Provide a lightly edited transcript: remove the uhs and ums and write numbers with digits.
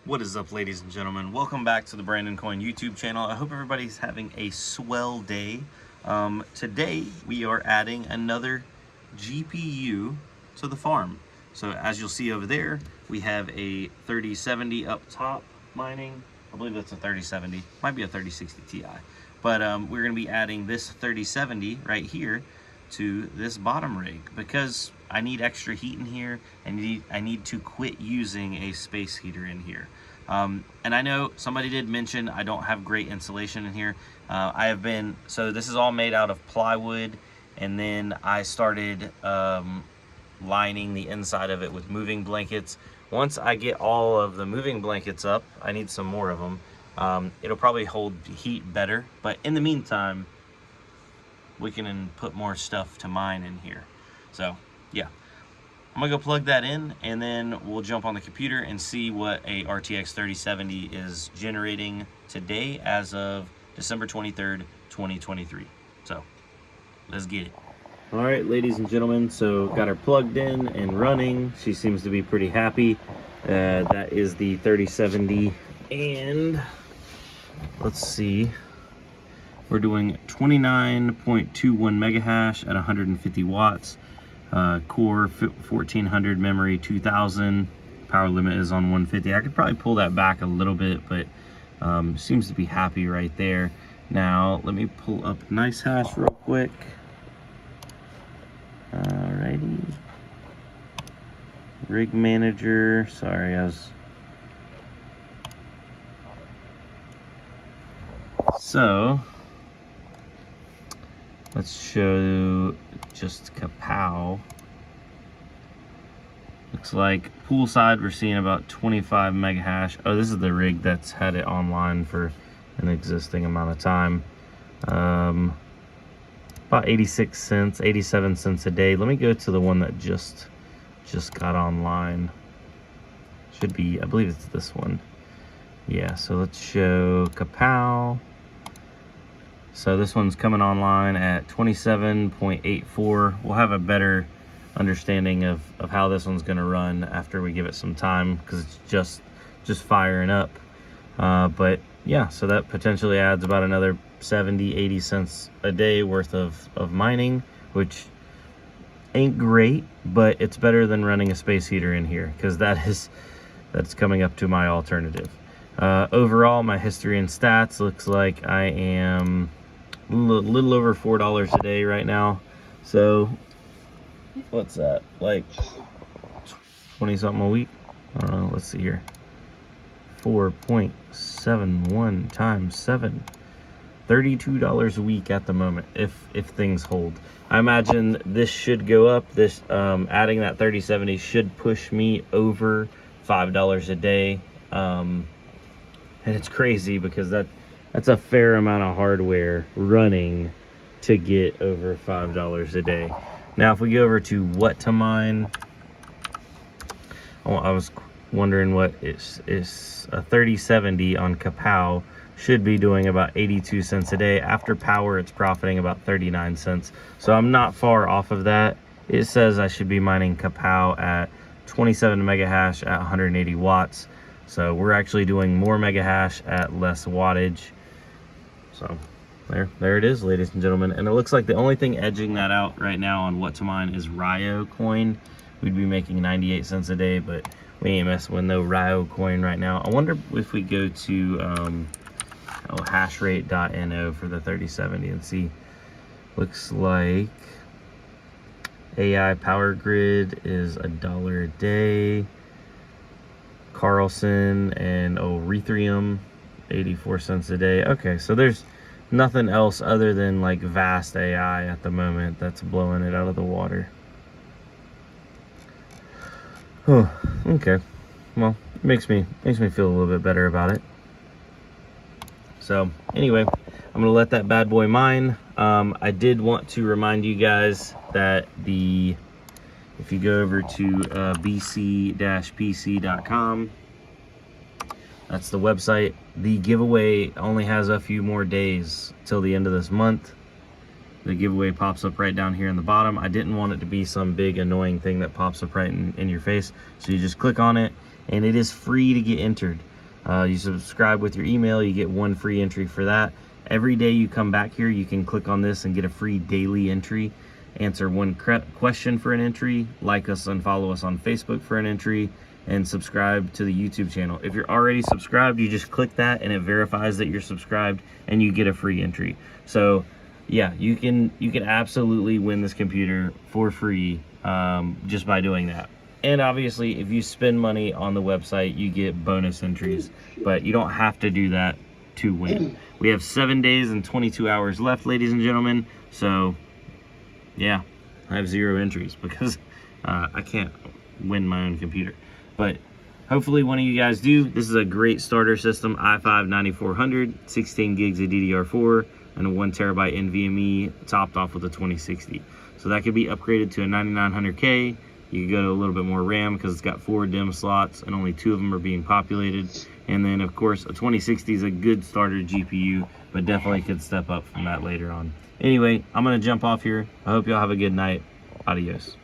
What is up, ladies and gentlemen? Welcome back to the Brandon Coin YouTube channel. I hope everybody's having a swell day. Today we are adding another GPU to the farm. So as you'll see over there, we have a 3070 up top mining. I believe that's a 3070, might be a 3060 Ti. But we're gonna be adding this 3070 right here to this bottom rig because I need extra heat in here. I need to quit using a space heater in here. And I know somebody did mention I don't have great insulation in here. So this is all made out of plywood, and then I started lining the inside of it with moving blankets. Once I get all of the moving blankets up, I need some more of them. It'll probably hold heat better, but in the meantime, we can put more stuff to mine in here. So yeah, I'm gonna go plug that in, and then we'll jump on the computer and see what a RTX 3070 is generating today as of December 23rd, 2023. So let's get it. All right, ladies and gentlemen, so got her plugged in and running. She seems to be pretty happy. That is the 3070, and let's see. We're doing 29.21 mega hash at 150 watts. Core 1400, memory 2000. Power limit is on 150. I could probably pull that back a little bit, but seems to be happy right there. Now, let me pull up nice hash real quick. Alrighty. Rig manager. Sorry, So, let's show just kapow. Looks like poolside we're seeing about 25 mega hash. Oh, this is the rig that's had it online for an existing amount of time. About 86 cents, 87 cents a day. Let me go to the one that just got online. Should be, I believe it's this one. Yeah, so let's show kapow. So this one's coming online at 27.84. We'll have a better understanding of how this one's gonna run after we give it some time, because it's just firing up. But yeah, so that potentially adds about another 70-80 cents a day worth of mining, which ain't great, but it's better than running a space heater in here, because that's coming up to my alternative. Overall, my history and stats looks like I am a little over $4 a day right now. So what's that, like 20 something a week? I don't know, let's see here. 4.71 times 7, $32 a week at the moment, if things hold. I imagine this should go up. This adding that 3070 should push me over $5 a day. And it's crazy because that's a fair amount of hardware running to get over $5 a day. Now, if we go over to what to mine, I was wondering what is a 3070 on kapow should be doing about 82 cents a day. After power, it's profiting about 39 cents. So I'm not far off of that. It says I should be mining kapow at 27 mega hash at 180 watts. So we're actually doing more mega hash at less wattage. So there it is, ladies and gentlemen. And it looks like the only thing edging that out right now on what to mine is Ryo coin. We'd be making 98 cents a day, but we ain't messing with no Ryo coin right now. I wonder if we go to hashrate.no for the 3070 and see. Looks like AI power grid is $1 a day. Karlsen and Ethereum 84 cents a day. Okay, so there's nothing else other than like Vast AI at the moment that's blowing it out of the water. Oh, okay. Well, it makes me feel a little bit better about it. So anyway, I'm gonna let that bad boy mine. I did want to remind you guys that if you go over to bc-pc.com, that's the website. The giveaway only has a few more days till the end of this month. The giveaway pops up right down here in the bottom. I didn't want it to be some big annoying thing that pops up right in your face. So you just click on it, and it is free to get entered. You subscribe with your email, you get 1 free entry for that. Every day you come back here, you can click on this and get a free daily entry. Answer 1 question for an entry, like us and follow us on Facebook for an entry, and subscribe to the YouTube channel. If you're already subscribed, you just click that and it verifies that you're subscribed and you get a free entry. So yeah, you can absolutely win this computer for free just by doing that. And obviously, if you spend money on the website, you get bonus entries, but you don't have to do that to win. We have 7 days and 22 hours left, ladies and gentlemen. So yeah, I have 0 entries because I can't win my own computer. But hopefully one of you guys do. This is a great starter system, i5-9400, 16 gigs of DDR4, and a 1 terabyte NVMe topped off with a 2060. So that could be upgraded to a 9900K. You could go to a little bit more RAM because it's got 4 DIMM slots and only 2 of them are being populated. And then of course a 2060 is a good starter GPU, but definitely could step up from that later on. Anyway, I'm gonna jump off here. I hope y'all have a good night. Adios.